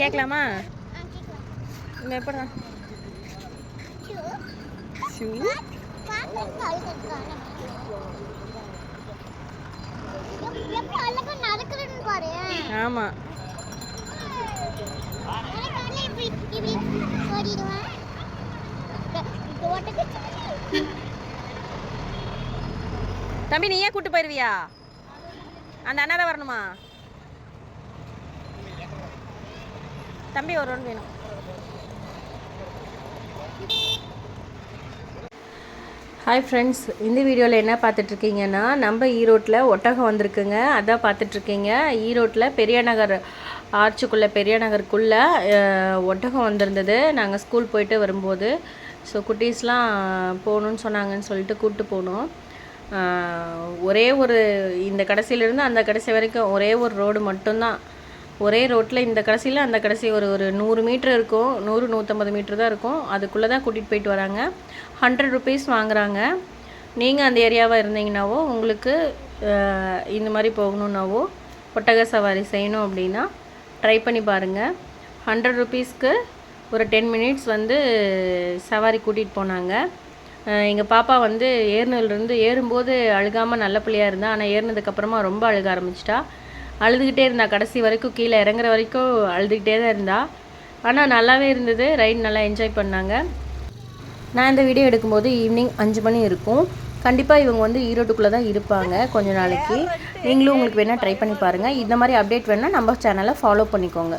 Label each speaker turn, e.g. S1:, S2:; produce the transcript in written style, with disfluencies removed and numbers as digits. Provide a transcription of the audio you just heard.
S1: கேட்கலாமா? இந்த எப்படா ஷூ ஆமாம். தம்பி நீயே கூட்டு போயிருவியா? அந்த அண்ணா தான் வரணுமா? தம்பி ஒரு ரவுண்ட் வேணும். ஹாய் ஃப்ரெண்ட்ஸ், இந்த வீடியோவில் என்ன பார்த்துட்ருக்கீங்கன்னா, நம்ம ஈரோட்டில் ஒட்டகம் வந்திருக்குங்க. அதான் பார்த்துட்ருக்கீங்க. ஈரோட்டில் பெரிய நகர் ஆர்ச்சுக்குள்ளே, பெரிய நகருக்குள்ளே ஒட்டகம் வந்திருந்தது. நாங்கள் ஸ்கூல் போயிட்டு வரும்போது ஸோ குட்டீஸ்லாம் போகணுன்னு சொன்னாங்கன்னு சொல்லிட்டு கூப்பிட்டு போனோம். ஒரே ஒரு இந்த கடைசியிலேருந்து அந்த கடைசி வரைக்கும் ஒரே ஒரு ரோடு மட்டும்தான். ஒரே ரோட்டில் இந்த கடைசியில் அந்த கடைசி ஒரு 100 மீட்ரு இருக்கும், 100-150 மீட்ரு தான் இருக்கும். அதுக்குள்ளே தான் கூட்டிகிட்டு போயிட்டு வராங்க. 100 ருபீஸ் வாங்குகிறாங்க. நீங்கள் அந்த ஏரியாவாக இருந்தீங்கன்னாவோ, உங்களுக்கு இந்த மாதிரி போகணுன்னாவோ, ஒட்டக சவாரி செய்யணும் அப்படின்னா ட்ரை பண்ணி பாருங்கள். 100 ருபீஸ்க்கு ஒரு 10 மினிட்ஸ் வந்து சவாரி கூட்டிகிட்டு போனாங்க. எங்கள் பாப்பா வந்து ஏறும்போது அழுகாமல் நல்ல பிள்ளையாக இருந்தா. ஆனால் ஏறினதுக்கப்புறமா ரொம்ப அழுக ஆரம்பிச்சிட்டா. அழுதுகிட்டே இருந்தா. கடைசி வரைக்கும் கீழே இறங்குற வரைக்கும் அழுதுகிட்டே தான் இருந்தா. ஆனால் நல்லாவே இருந்தது. ரைட் நல்லா என்ஜாய் பண்ணாங்க. நான் இந்த வீடியோ எடுக்கும்போது ஈவினிங் 5 மணி இருக்கும். கண்டிப்பாக இவங்க வந்து ஈரோட்டுக்குள்ளே தான் இருப்பாங்க கொஞ்ச நாளைக்கு. நீங்களும் உங்களுக்கு வேணால் ட்ரை பண்ணி பாருங்கள். இந்த மாதிரி அப்டேட் வேணால் நம்ம சேனலை ஃபாலோ பண்ணிக்கோங்க.